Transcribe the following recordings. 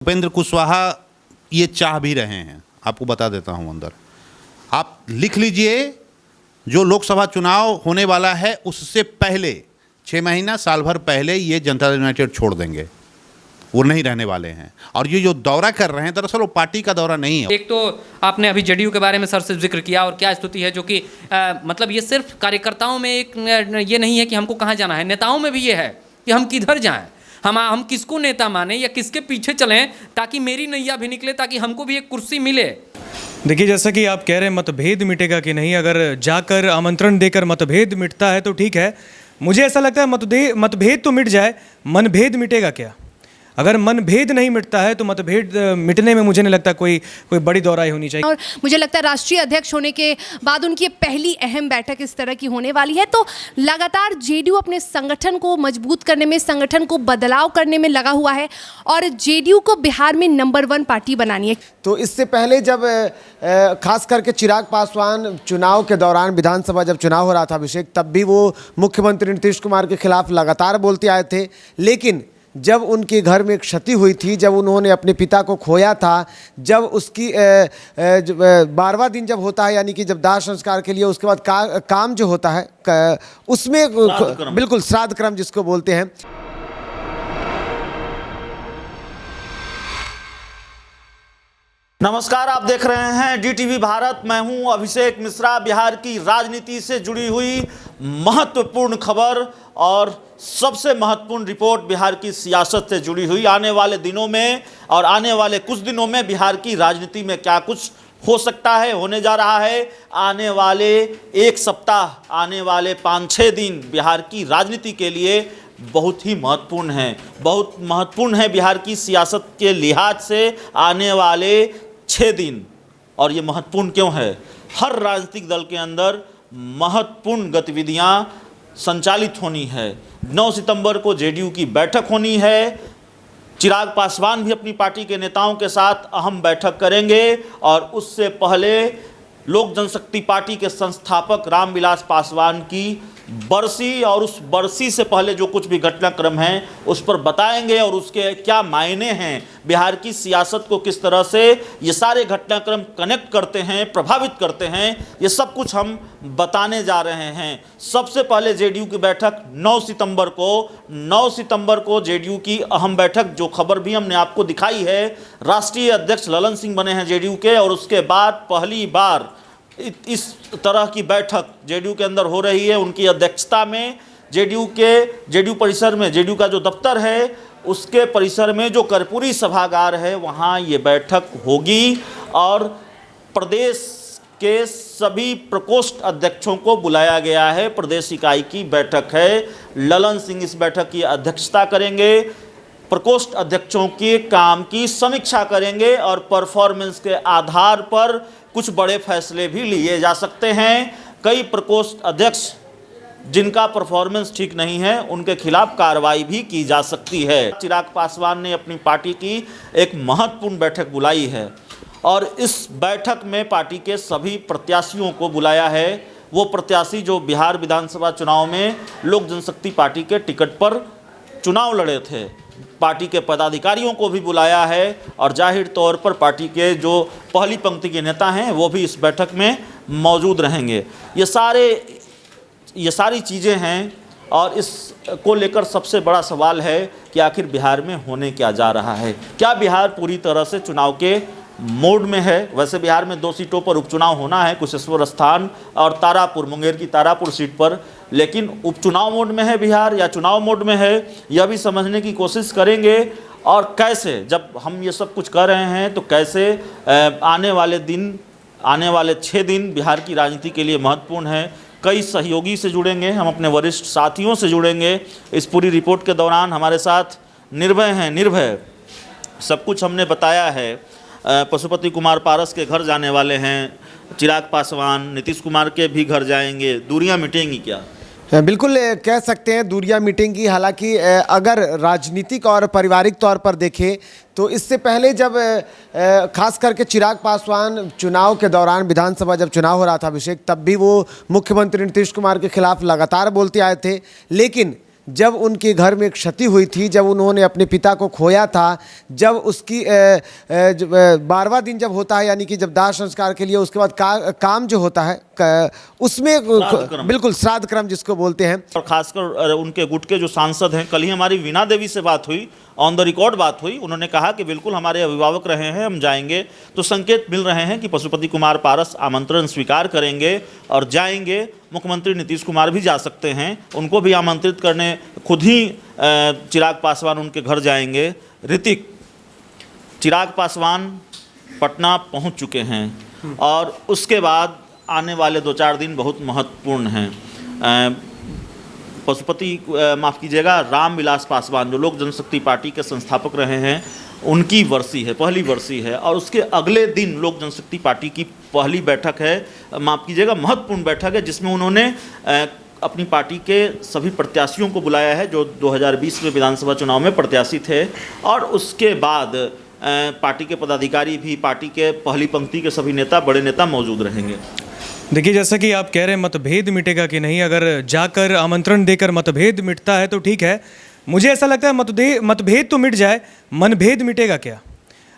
उपेंद्र कुशवाहा ये चाह भी रहे हैं, आपको बता देता हूं अंदर। आप लिख लीजिए, जो लोकसभा चुनाव होने वाला है उससे पहले 6 महीना साल भर पहले ये जनता दल यूनाइटेड छोड़ देंगे, वो नहीं रहने वाले हैं। और ये जो दौरा कर रहे हैं दरअसल वो पार्टी का दौरा नहीं है। एक तो आपने अभी जेडीयू के बारे में सर से जिक्र किया और क्या स्थिति है, जो कि मतलब ये सिर्फ कार्यकर्ताओं में एक ये नहीं है कि हमको कहाँ जाना है, नेताओं में भी ये है कि हम किधर जाएं, हम किसको नेता माने या किसके पीछे चलें ताकि मेरी नैया भी निकले, ताकि हमको भी एक कुर्सी मिले। देखिए, जैसा कि आप कह रहे हैं मतभेद मिटेगा कि नहीं, अगर जाकर आमंत्रण देकर मतभेद मिटता है तो ठीक है। मुझे ऐसा लगता है मतभेद तो मिट जाए, मनभेद मिटेगा क्या? अगर मनभेद नहीं मिटता है तो मतभेद मिटने में मुझे नहीं लगता कोई बड़ी दौराई होनी चाहिए। और मुझे लगता है राष्ट्रीय अध्यक्ष होने के बाद उनकी पहली अहम बैठक इस तरह की होने वाली है। तो लगातार जेडीयू अपने संगठन को मजबूत करने में, संगठन को बदलाव करने में लगा हुआ है और जेडीयू को बिहार में नंबर 1 पार्टी बनानी है। तो इससे पहले जब खास करके चिराग पासवान चुनाव के दौरान, विधानसभा जब चुनाव हो रहा था अभिषेक, तब भी वो मुख्यमंत्री नीतीश कुमार के खिलाफ लगातार बोलते आए थे। लेकिन जब उनके घर में एक क्षति हुई थी, जब उन्होंने अपने पिता को खोया था, जब उसकी 12वां दिन जब होता है, यानी कि जब दाह संस्कार के लिए उसके बाद काम जो होता है उसमें बिल्कुल श्राद्ध क्रम जिसको बोलते हैं। नमस्कार, आप देख रहे हैं डीटीवी भारत। मैं हूं अभिषेक मिश्रा। बिहार की राजनीति से जुड़ी हुई महत्वपूर्ण खबर और सबसे महत्वपूर्ण रिपोर्ट बिहार की सियासत से जुड़ी हुई। आने वाले दिनों में और आने वाले कुछ दिनों में बिहार की राजनीति में क्या कुछ हो सकता है, होने जा रहा है। आने वाले एक सप्ताह, आने वाले 5-6 दिन बिहार की राजनीति के लिए बहुत ही महत्वपूर्ण है, बहुत महत्वपूर्ण है बिहार की सियासत के लिहाज से आने वाले 6 दिन। और ये महत्वपूर्ण क्यों है? हर राजनीतिक दल के अंदर महत्वपूर्ण गतिविधियां संचालित होनी है। 9 सितंबर को जेडीयू की बैठक होनी है। चिराग पासवान भी अपनी पार्टी के नेताओं के साथ अहम बैठक करेंगे और उससे पहले लोक जनशक्ति पार्टी के संस्थापक रामविलास पासवान की बरसी, और उस बरसी से पहले जो कुछ भी घटनाक्रम है उस पर बताएंगे और उसके क्या मायने हैं, बिहार की सियासत को किस तरह से ये सारे घटनाक्रम कनेक्ट करते हैं, प्रभावित करते हैं, ये सब कुछ हम बताने जा रहे हैं। सबसे पहले जेडीयू की बैठक 9 सितंबर को जेडीयू की अहम बैठक, जो खबर भी हमने आपको दिखाई है। राष्ट्रीय अध्यक्ष ललन सिंह बने हैं जेडीयू के, और उसके बाद पहली बार इस तरह की बैठक जेडीयू के अंदर हो रही है। उनकी अध्यक्षता में जेडीयू परिसर में, जेडीयू का जो दफ्तर है उसके परिसर में जो कर्पूरी सभागार है वहाँ ये बैठक होगी और प्रदेश के सभी प्रकोष्ठ अध्यक्षों को बुलाया गया है। प्रदेश इकाई की बैठक है। ललन सिंह इस बैठक की अध्यक्षता करेंगे, प्रकोष्ठ अध्यक्षों के काम की समीक्षा करेंगे और परफॉर्मेंस के आधार पर कुछ बड़े फैसले भी लिए जा सकते हैं। कई प्रकोष्ठ अध्यक्ष जिनका परफॉर्मेंस ठीक नहीं है उनके खिलाफ कार्रवाई भी की जा सकती है। चिराग पासवान ने अपनी पार्टी की एक महत्वपूर्ण बैठक बुलाई है और इस बैठक में पार्टी के सभी प्रत्याशियों को बुलाया है। वो प्रत्याशी जो बिहार विधानसभा चुनाव में लोक जनशक्ति पार्टी के टिकट पर चुनाव लड़े थे, पार्टी के पदाधिकारियों को भी बुलाया है और जाहिर तौर पर पार्टी के जो पहली पंक्ति के नेता हैं वो भी इस बैठक में मौजूद रहेंगे। ये सारी चीज़ें हैं और इसको लेकर सबसे बड़ा सवाल है कि आखिर बिहार में होने क्या जा रहा है। क्या बिहार पूरी तरह से चुनाव के मोड में है? वैसे बिहार में 2 सीटों पर उपचुनाव होना है, कुशेश्वर स्थान और तारापुर, मुंगेर की तारापुर सीट पर, लेकिन उपचुनाव मोड में है बिहार या चुनाव मोड में है, यह भी समझने की कोशिश करेंगे। और कैसे, जब हम ये सब कुछ कर रहे हैं तो कैसे आने वाले 6 दिन बिहार की राजनीति के लिए महत्वपूर्ण है। कई सहयोगी से जुड़ेंगे, हम अपने वरिष्ठ साथियों से जुड़ेंगे। इस पूरी रिपोर्ट के दौरान हमारे साथ निर्भय सब कुछ हमने बताया है। पशुपति कुमार पारस के घर जाने वाले हैं, चिराग पासवान नीतीश कुमार के भी घर जाएंगे। दूरियां मिटेंगी क्या? बिल्कुल कह सकते हैं दूरियां मिटेंगी। हालांकि अगर राजनीतिक और पारिवारिक तौर पर देखें तो इससे पहले जब खास करके चिराग पासवान चुनाव के दौरान, विधानसभा जब चुनाव हो रहा था अभिषेक, तब भी वो मुख्यमंत्री नीतीश कुमार के खिलाफ लगातार बोलते आए थे। लेकिन जब उनके घर में एक क्षति हुई थी, जब उन्होंने अपने पिता को खोया था, जब उसकी 12वां दिन जब होता है, यानी कि जब दाह संस्कार के लिए उसके बाद काम जो होता है उसमें बिल्कुल श्राद्ध क्रम जिसको बोलते हैं। और खासकर उनके गुट के जो सांसद हैं, कल ही हमारी वीणा देवी से बात हुई, ऑन द रिकॉर्ड बात हुई, उन्होंने कहा कि बिल्कुल हमारे अभिभावक रहे हैं, हम जाएंगे। तो संकेत मिल रहे हैं कि पशुपति कुमार पारस आमंत्रण स्वीकार करेंगे और जाएंगे। मुख्यमंत्री नीतीश कुमार भी जा सकते हैं, उनको भी आमंत्रित करने खुद ही चिराग पासवान उनके घर जाएंगे। ऋतिक, चिराग पासवान पटना पहुंच चुके हैं और उसके बाद आने वाले 2-4 दिन बहुत महत्वपूर्ण हैं। पशुपति माफ़ कीजिएगा, रामविलास पासवान जो लोक जनशक्ति पार्टी के संस्थापक रहे हैं, उनकी वर्सी है, पहली वर्सी है, और उसके अगले दिन लोक जनशक्ति पार्टी की पहली बैठक है, माफ़ कीजिएगा महत्वपूर्ण बैठक है, जिसमें उन्होंने अपनी पार्टी के सभी प्रत्याशियों को बुलाया है जो 2020 में विधानसभा चुनाव में प्रत्याशी थे। और उसके बाद पार्टी के पदाधिकारी भी, पार्टी के पहली पंक्ति के सभी नेता, बड़े नेता मौजूद रहेंगे। देखिए, जैसा कि आप कह रहे हैं मतभेद मिटेगा कि नहीं, अगर जाकर आमंत्रण देकर मतभेद मिटता है तो ठीक है। मुझे ऐसा लगता है मतभेद तो मिट जाए, मनभेद मिटेगा क्या?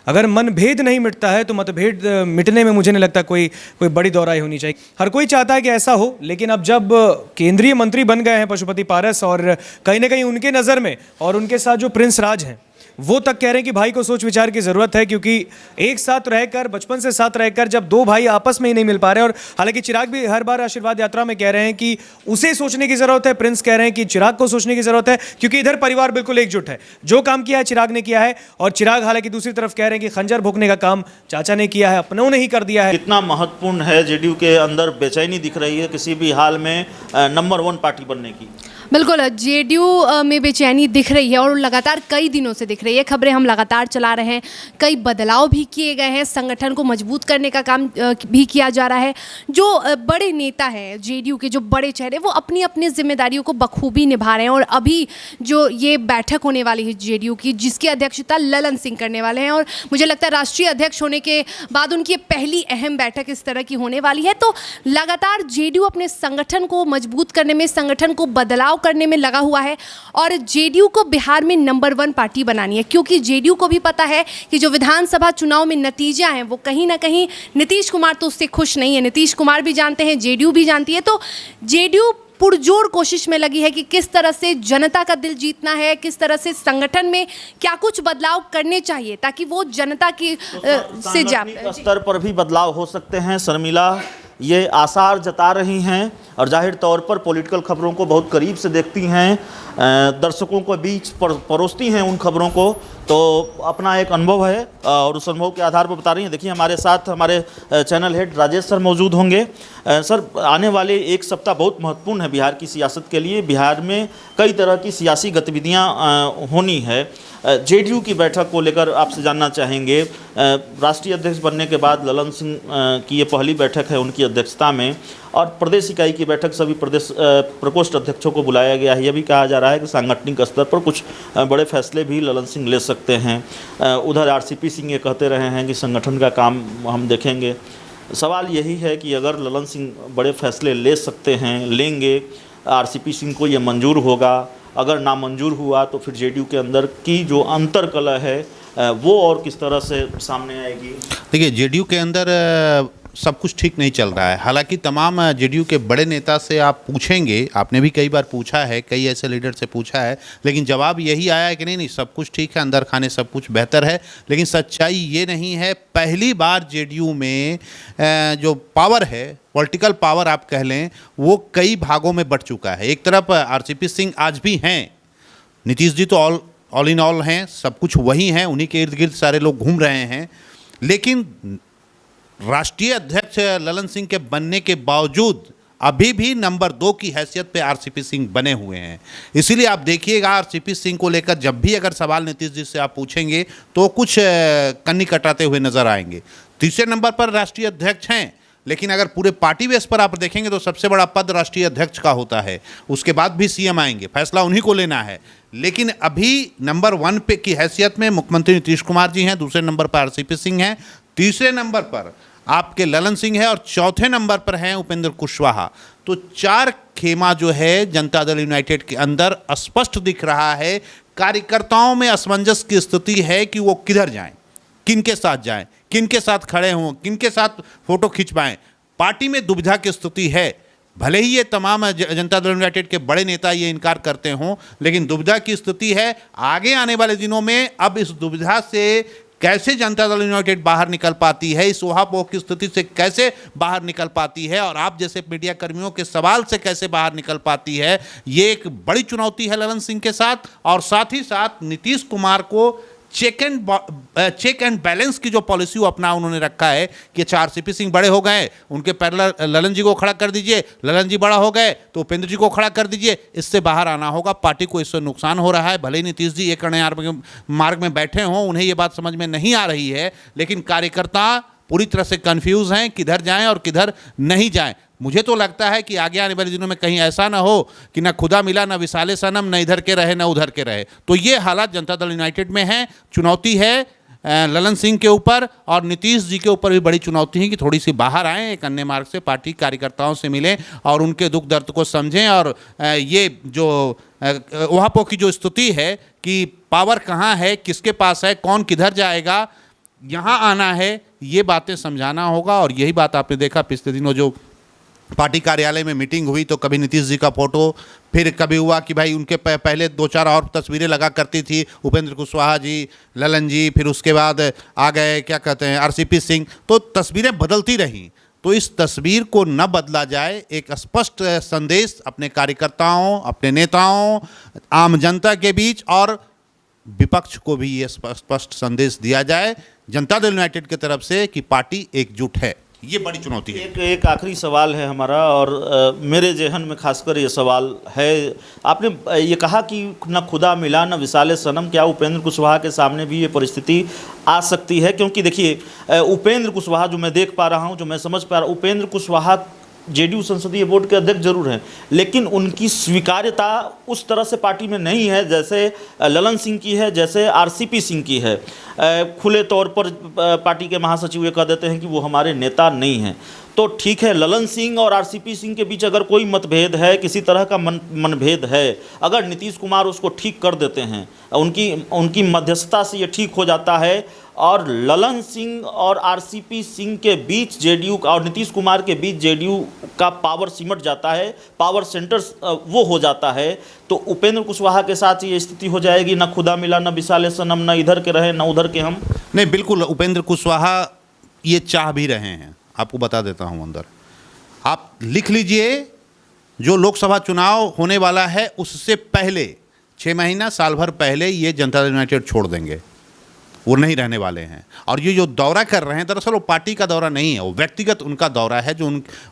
अगर मनभेद नहीं मिटता है तो मतभेद मिटने में मुझे नहीं लगता कोई बड़ी दौराई होनी चाहिए। हर कोई चाहता है कि ऐसा हो, लेकिन अब जब केंद्रीय मंत्री बन गए हैं पशुपति पारस, और कहीं ना कहीं उनके नज़र में और उनके साथ जो प्रिंस राज हैं वो तक कह रहे हैं कि भाई को सोच विचार की ज़रूरत है, क्योंकि एक साथ रहकर, बचपन से साथ रहकर जब दो भाई आपस में ही नहीं मिल पा रहे हैं। और हालांकि चिराग भी हर बार आशीर्वाद यात्रा में कह रहे हैं कि उसे सोचने की ज़रूरत है, प्रिंस कह रहे हैं कि चिराग को सोचने की ज़रूरत है, क्योंकि इधर परिवार बिल्कुल एकजुट है। जो काम किया है चिराग ने किया है, और चिराग हालांकि दूसरी तरफ कह रहे हैं कि खंजर भोंकने का काम चाचा ने किया है, अपनों ने ही कर दिया है। कितना महत्वपूर्ण है, जेडीयू के अंदर बेचैनी दिख रही है किसी भी हाल में नंबर 1 पार्टी बनने की। बिल्कुल, जेडीयू में बेचैनी दिख रही है और लगातार कई दिनों से दिख रही है। खबरें हम लगातार चला रहे हैं, कई बदलाव भी किए गए हैं, संगठन को मजबूत करने का काम भी किया जा रहा है। जो बड़े नेता हैं जेडीयू के, जो बड़े चेहरे, वो अपनी अपनी जिम्मेदारियों को बखूबी निभा रहे हैं। और अभी जो ये बैठक होने वाली है जेडीयू की, जिसकी अध्यक्षता ललन सिंह करने वाले हैं, और मुझे लगता है राष्ट्रीय अध्यक्ष होने के बाद उनकी पहली अहम बैठक इस तरह की होने वाली है। तो लगातार जेडीयू अपने संगठन को मजबूत करने में, संगठन को बदलाव करने में लगा हुआ है, और जेडीयू को बिहार में नंबर 1 पार्टी बनानी है। क्योंकि जेडीयू को भी पता है कि जो विधानसभा चुनाव में नतीजा है वो कहीं ना कहीं नीतीश कुमार तो उससे खुश नहीं है। नीतीश कुमार भी जानते हैं, जेडीयू भी जानती है। तो जेडीयू पुरजोर कोशिश में लगी है कि किस तरह से जनता का दिल जीतना है, किस तरह से संगठन में क्या कुछ बदलाव करने चाहिए ताकि वो जनता की से जाए। स्तर पर भी बदलाव हो सकते हैं। शर्मिला ये आसार जता रही हैं और जाहिर तौर पर पॉलिटिकल खबरों को बहुत करीब से देखती हैं, दर्शकों के बीच परोसती हैं उन खबरों को, तो अपना एक अनुभव है और उस अनुभव के आधार पर बता रही हैं। देखिए, हमारे साथ हमारे चैनल हेड राजेश सर मौजूद होंगे। सर, आने वाले एक सप्ताह बहुत महत्वपूर्ण है बिहार की सियासत के लिए। बिहार में कई तरह की सियासी गतिविधियां होनी है। जेडीयू की बैठक को लेकर आपसे जानना चाहेंगे। राष्ट्रीय अध्यक्ष बनने के बाद ललन सिंह की ये पहली बैठक है उनकी अध्यक्षता में, और प्रदेश इकाई की बैठक सभी प्रदेश प्रकोष्ठ अध्यक्षों को बुलाया गया है। यह भी कहा जा रहा है कि सांगठनिक स्तर पर कुछ बड़े फैसले भी ललन सिंह ले सकते हैं। उधर आरसीपी सिंह ये कहते रहे हैं कि संगठन का काम हम देखेंगे। सवाल यही है कि अगर ललन सिंह बड़े फैसले ले सकते हैं, लेंगे, आरसीपी सिंह को ये मंजूर होगा, अगर नामंजूर हुआ तो फिर जेडीयू के अंदर की जो अंतर्कलह है वो और किस तरह से सामने आएगी? देखिए, जेडीयू के अंदर सब कुछ ठीक नहीं चल रहा है। हालांकि तमाम जेडीयू के बड़े नेता से आप पूछेंगे, आपने भी कई बार पूछा है, कई ऐसे लीडर से पूछा है, लेकिन जवाब यही आया है कि नहीं सब कुछ ठीक है, अंदर खाने सब कुछ बेहतर है। लेकिन सच्चाई ये नहीं है। पहली बार जेडीयू में जो पावर है, पॉलिटिकल पावर आप कह लें, वो कई भागों में बट चुका है। एक तरफ आरसीपी सिंह आज भी हैं, नीतीश जी तो ऑल इन ऑल हैं, सब कुछ वही हैं, उन्हीं के इर्द गिर्द सारे लोग घूम रहे हैं। लेकिन राष्ट्रीय अध्यक्ष ललन सिंह के बनने के बावजूद अभी भी नंबर 2 की हैसियत पे आरसीपी सिंह बने हुए हैं। इसीलिए आप देखिएगा, आरसीपी सिंह को लेकर जब भी अगर सवाल नीतीश जी से आप पूछेंगे तो कुछ कन्नी कटाते हुए नजर आएंगे। तीसरे नंबर पर राष्ट्रीय अध्यक्ष हैं, लेकिन अगर पूरे पार्टी बेस पर आप देखेंगे तो सबसे बड़ा पद राष्ट्रीय अध्यक्ष का होता है। उसके बाद भी सीएम आएंगे, फैसला उन्हीं को लेना है। लेकिन अभी नंबर 1 पे की हैसियत में मुख्यमंत्री नीतीश कुमार जी हैं, दूसरे नंबर पर आरसीपी सिंह हैं, तीसरे नंबर पर आपके ललन सिंह है, और चौथे नंबर पर हैं उपेंद्र कुशवाहा। तो चार खेमा जो है जनता दल यूनाइटेड के अंदर स्पष्ट दिख रहा है। कार्यकर्ताओं में असमंजस की स्थिति है कि वो किधर जाएं, किनके साथ जाएं, किनके साथ खड़े हों, किनके साथ फोटो खिंचवाएं। पार्टी में दुविधा की स्थिति है। भले ही ये तमाम जनता दल यूनाइटेड के बड़े नेता ये इनकार करते हों, लेकिन दुविधा की स्थिति है। आगे आने वाले दिनों में अब इस दुविधा से कैसे जनता दल यूनाइटेड बाहर निकल पाती है, इस उहापोह की स्थिति से कैसे बाहर निकल पाती है और आप जैसे मीडिया कर्मियों के सवाल से कैसे बाहर निकल पाती है, ये एक बड़ी चुनौती है ललन सिंह के साथ। और साथ ही साथ नीतीश कुमार को चेक एंड बैलेंस की जो पॉलिसी वो अपना उन्होंने रखा है कि अच्छा आरसीपी सिंह बड़े हो गए, उनके पैरेलल ललन जी को खड़ा कर दीजिए, ललन जी बड़ा हो गए तो उपेंद्र जी को खड़ा कर दीजिए। इससे बाहर आना होगा। पार्टी को इससे नुकसान हो रहा है। भले ही नीतीश जी एक मार्ग में बैठे हों, उन्हें ये बात समझ में नहीं आ रही है, लेकिन कार्यकर्ता पूरी तरह से कंफ्यूज हैं किधर जाएं और किधर नहीं जाएं। मुझे तो लगता है कि आगे आने वाले दिनों में कहीं ऐसा ना हो कि ना खुदा मिला ना विसाले सनम, न इधर के रहे ना उधर के रहे। तो ये हालात जनता दल यूनाइटेड में है। चुनौती है ललन सिंह के ऊपर और नीतीश जी के ऊपर भी बड़ी चुनौती है कि थोड़ी सी बाहर आएँ, एक अन्य मार्ग से पार्टी कार्यकर्ताओं से मिलें और उनके दुख दर्द को समझें। और ये जो उहापोह की जो स्थिति है कि पावर कहाँ है, किसके पास है, कौन किधर जाएगा, यहाँ आना है, ये बातें समझाना होगा। और यही बात आपने देखा पिछले दिनों जो पार्टी कार्यालय में मीटिंग हुई तो कभी नीतीश जी का फोटो, फिर कभी हुआ कि भाई उनके पहले 2-4 और तस्वीरें लगा करती थी, उपेंद्र कुशवाहा जी, ललन जी, फिर उसके बाद आ गए क्या कहते हैं आरसीपी सिंह। तो तस्वीरें बदलती रहीं। तो इस तस्वीर को न बदला जाए, एक स्पष्ट संदेश अपने कार्यकर्ताओं, अपने नेताओं, आम जनता के बीच और विपक्ष को भी ये स्पष्ट संदेश दिया जाए जनता दल यूनाइटेड की तरफ से कि पार्टी एकजुट है। ये बड़ी चुनौती है। एक आखिरी सवाल है हमारा और मेरे जहन में खासकर ये सवाल है। आपने ये कहा कि न खुदा मिला न विसाले सनम, क्या उपेंद्र कुशवाहा के सामने भी ये परिस्थिति आ सकती है? क्योंकि देखिए उपेंद्र कुशवाहा जो मैं देख पा रहा हूँ, जो मैं समझ पा रहा हूँ, उपेंद्र कुशवाहा जेडीयू संसदीय बोर्ड के अध्यक्ष जरूर हैं, लेकिन उनकी स्वीकार्यता उस तरह से पार्टी में नहीं है जैसे ललन सिंह की है, जैसे आरसीपी सिंह की है। खुले तौर पर पार्टी के महासचिव ये कह देते हैं कि वो हमारे नेता नहीं हैं। तो ठीक है, ललन सिंह और आरसीपी सिंह के बीच अगर कोई मतभेद है, किसी तरह का मनभेद है, अगर नीतीश कुमार उसको ठीक कर देते हैं, उनकी मध्यस्थता से ये ठीक हो जाता है और ललन सिंह और आरसीपी सिंह के बीच जेडीयू और नीतीश कुमार के बीच जेडीयू का पावर सिमट जाता है, पावर सेंटर वो हो जाता है, तो उपेंद्र कुशवाहा के साथ ये स्थिति हो जाएगी, न खुदा मिला न विसाले सनम, न इधर के रहे न उधर के हम। नहीं, बिल्कुल उपेंद्र कुशवाहा ये चाह भी रहे हैं। आपको बता देता हूं अंदर, आप लिख लीजिए, जो लोकसभा चुनाव होने वाला है उससे पहले 6 महीना साल भर पहले ये जनता दल यूनाइटेड छोड़ देंगे, वो नहीं रहने वाले हैं। और ये जो दौरा कर रहे हैं दरअसल वो पार्टी का दौरा नहीं है, वो व्यक्तिगत उनका दौरा है। जो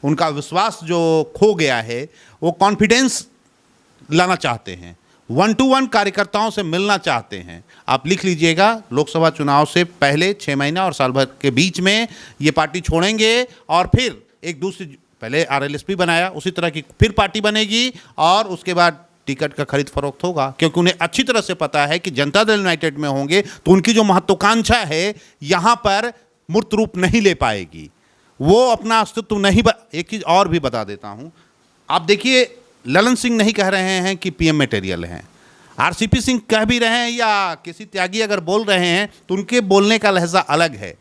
उनका विश्वास जो खो गया है, वो कॉन्फिडेंस लाना चाहते हैं, 1-to-1 कार्यकर्ताओं से मिलना चाहते हैं। आप लिख लीजिएगा, लोकसभा चुनाव से पहले 6 महीना और साल भर के बीच में ये पार्टी छोड़ेंगे और फिर एक दूसरी, पहले आरएलएसपी बनाया, उसी तरह की फिर पार्टी बनेगी और उसके बाद टिकट का खरीद फरोख्त होगा। क्योंकि उन्हें अच्छी तरह से पता है कि जनता दल यूनाइटेड में होंगे तो उनकी जो महत्वाकांक्षा है यहाँ पर मूर्त रूप नहीं ले पाएगी, वो अपना अस्तित्व नहीं। एक चीज़ और भी बता देता हूँ, आप देखिए ललन सिंह नहीं कह रहे हैं कि पीएम मटेरियल हैं, आरसीपी सिंह कह भी रहे हैं या किसी त्यागी अगर बोल रहे हैं तो उनके बोलने का लहजा अलग है।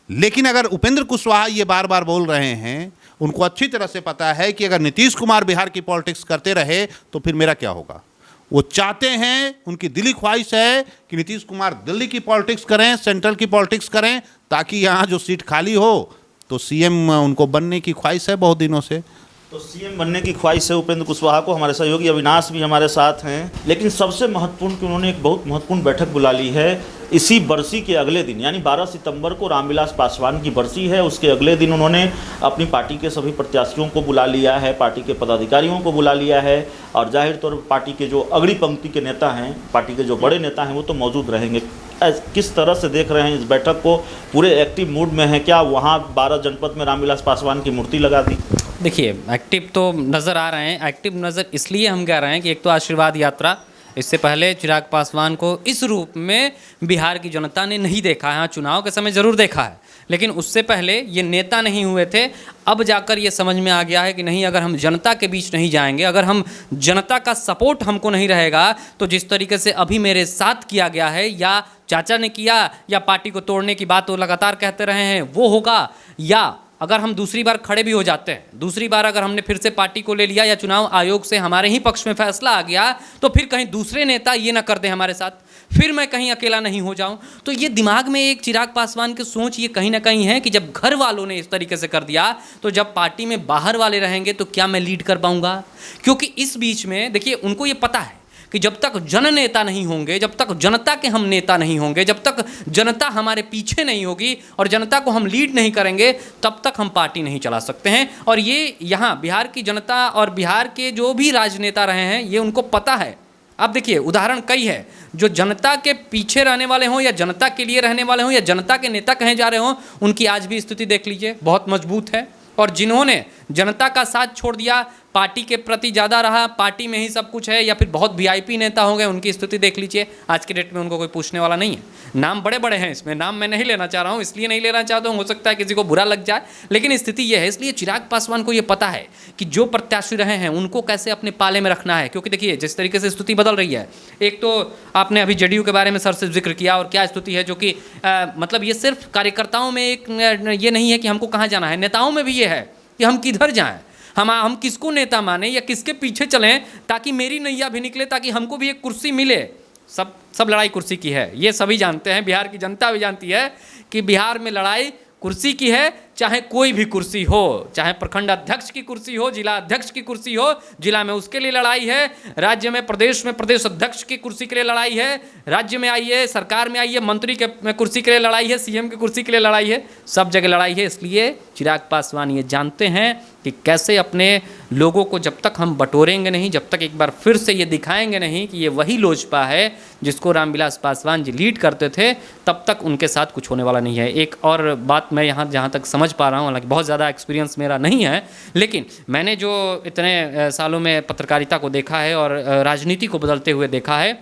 लेकिन अगर उपेंद्र कुशवाहा ये बार बार बोल रहे हैं, उनको अच्छी तरह से पता है कि अगर नीतीश कुमार बिहार की पॉलिटिक्स करते रहे तो फिर मेरा क्या होगा। वो चाहते हैं, उनकी दिली ख्वाहिश है कि नीतीश कुमार दिल्ली की पॉलिटिक्स करें, सेंट्रल की पॉलिटिक्स करें, ताकि यहाँ जो सीट खाली हो तो सीएम उनको बनने की ख्वाहिश है बहुत दिनों से। तो सीएम बनने की ख्वाहिश है उपेंद्र कुशवाहा को। हमारे सहयोगी अविनाश भी हमारे साथ हैं। लेकिन सबसे महत्वपूर्ण कि उन्होंने एक बहुत महत्वपूर्ण बैठक बुला ली है इसी बरसी के अगले दिन, यानी 12 सितंबर को रामविलास पासवान की बरसी है। उसके अगले दिन उन्होंने अपनी पार्टी के सभी प्रत्याशियों को बुला लिया है, पार्टी के पदाधिकारियों को बुला लिया है और जाहिर तौर पर पार्टी के जो अग्रणी पंक्ति के नेता हैं, पार्टी के जो बड़े नेता हैं, वो तो मौजूद रहेंगे। किस तरह से देख रहे हैं इस बैठक को? पूरे एक्टिव मूड में है क्या? वहाँ 12 जनपद में रामविलास पासवान की मूर्ति लगा दी। देखिए, एक्टिव तो नज़र आ रहे हैं। एक्टिव नज़र इसलिए हम कह रहे हैं कि एक तो आशीर्वाद यात्रा इससे पहले चिराग पासवान को इस रूप में बिहार की जनता ने नहीं देखा है। हाँ, चुनाव के समय ज़रूर देखा है, लेकिन उससे पहले ये नेता नहीं हुए थे। अब जाकर ये समझ में आ गया है कि नहीं, अगर हम जनता के बीच नहीं जाएंगे, अगर हम जनता का सपोर्ट हमको नहीं रहेगा, तो जिस तरीके से अभी मेरे साथ किया गया है, या चाचा ने किया, या पार्टी को तोड़ने की बात वो लगातार कहते रहे हैं, वो होगा, या अगर हम दूसरी बार खड़े भी हो जाते हैं, दूसरी बार अगर हमने फिर से पार्टी को ले लिया या चुनाव आयोग से हमारे ही पक्ष में फैसला आ गया, तो फिर कहीं दूसरे नेता ये ना कर दें हमारे साथ, फिर मैं कहीं अकेला नहीं हो जाऊं। तो ये दिमाग में एक चिराग पासवान की सोच ये कहीं ना कहीं है कि जब घर वालों ने इस तरीके से कर दिया, तो जब पार्टी में बाहर वाले रहेंगे तो क्या मैं लीड कर पाऊंगा? क्योंकि इस बीच में देखिए, उनको ये पता है कि जब तक जन नेता नहीं होंगे, जब तक जनता के हम नेता नहीं होंगे, जब तक जनता हमारे पीछे नहीं होगी और जनता को हम लीड नहीं करेंगे, तब तक हम पार्टी नहीं चला सकते हैं। और ये यहाँ बिहार की जनता और बिहार के जो भी राजनेता रहे हैं, ये उनको पता है। अब देखिए, उदाहरण कई है, जो जनता के पीछे रहने वाले हों या जनता के लिए रहने वाले हों या जनता के नेता कहे जा रहे हों, उनकी आज भी स्थिति देख लीजिए, बहुत मजबूत है। और जिन्होंने जनता का साथ छोड़ दिया, पार्टी के प्रति ज़्यादा रहा, पार्टी में ही सब कुछ है, या फिर बहुत वीआईपी नेता हो गए, उनकी स्थिति देख लीजिए। आज के डेट में उनको कोई पूछने वाला नहीं है। नाम बड़े बड़े हैं, इसमें नाम मैं नहीं लेना चाह रहा हूँ, इसलिए नहीं लेना चाहता हूँ, हो सकता है किसी को बुरा लग जाए, लेकिन स्थिति यह है। इसलिए चिराग पासवान को ये पता है कि जो प्रत्याशी रहे हैं उनको कैसे अपने पाले में रखना है। क्योंकि देखिए, जिस तरीके से स्थिति बदल रही है, एक तो आपने अभी जेडीयू के बारे में सर से जिक्र किया, और क्या स्थिति है, जो कि मतलब ये सिर्फ कार्यकर्ताओं में एक ये नहीं है कि हमको कहाँ जाना है, नेताओं में भी ये है कि हम किधर जाएं, हम किसको नेता माने या किसके पीछे चलें, ताकि मेरी नैया भी निकले, ताकि हमको भी एक कुर्सी मिले। सब लड़ाई कुर्सी की है, ये सभी जानते हैं, बिहार की जनता भी जानती है कि बिहार में लड़ाई कुर्सी की है। चाहे कोई भी कुर्सी हो, चाहे प्रखंड अध्यक्ष की कुर्सी हो, जिला अध्यक्ष की कुर्सी हो, जिला में उसके लिए लड़ाई है, राज्य में प्रदेश अध्यक्ष की कुर्सी के लिए लड़ाई है, राज्य में आइए, सरकार में आइए, मंत्री के कुर्सी के लिए लड़ाई है, सीएम की कुर्सी के लिए लड़ाई है, सब जगह लड़ाई है। इसलिए चिराग पासवान ये जानते हैं कि कैसे अपने लोगों को जब तक हम बटोरेंगे नहीं, जब तक एक बार फिर से ये दिखाएंगे नहीं कि ये वही लोजपा है जिसको रामविलास पासवान जी लीड करते थे, तब तक उनके साथ कुछ होने वाला नहीं है। एक और बात मैं यहाँ जहाँ तक समझ पा रहा हूँ, हालांकि बहुत ज़्यादा एक्सपीरियंस मेरा नहीं है, लेकिन मैंने जो इतने सालों में पत्रकारिता को देखा है और राजनीति को बदलते हुए देखा है,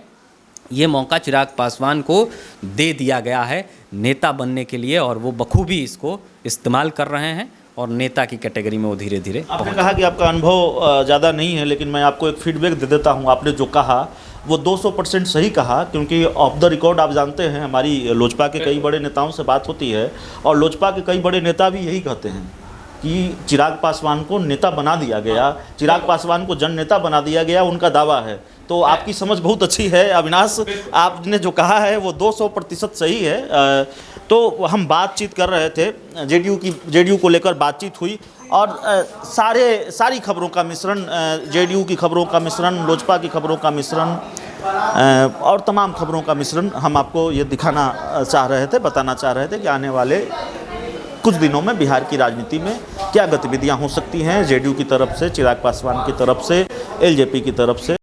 ये मौका चिराग पासवान को दे दिया गया है नेता बनने के लिए, और वो बखूबी इसको इस्तेमाल कर रहे हैं और नेता की कैटेगरी में वो धीरे धीरे। आपने कहा कि आपका अनुभव ज़्यादा नहीं है, लेकिन मैं आपको एक फीडबैक दे देता हूँ। आपने जो कहा वो 200% सही कहा, क्योंकि ऑफ द रिकॉर्ड आप जानते हैं, हमारी लोजपा के कई बड़े नेताओं से बात होती है, और लोजपा के कई बड़े नेता भी यही कहते हैं कि चिराग पासवान को नेता बना दिया गया, चिराग पासवान को जन नेता बना दिया गया, उनका दावा है। तो आपकी समझ बहुत अच्छी है अविनाश, आपने जो कहा है वो 200% सही है। तो हम बातचीत कर रहे थे, जेडीयू को लेकर बातचीत हुई, और सारी खबरों का मिश्रण, जेडीयू की खबरों का मिश्रण, लोजपा की खबरों का मिश्रण, और तमाम खबरों का मिश्रण हम आपको ये दिखाना चाह रहे थे, बताना चाह रहे थे कि आने वाले कुछ दिनों में बिहार की राजनीति में क्या गतिविधियां हो सकती हैं जेडीयू की तरफ से, चिराग पासवान की तरफ से, एलजेपी की तरफ से।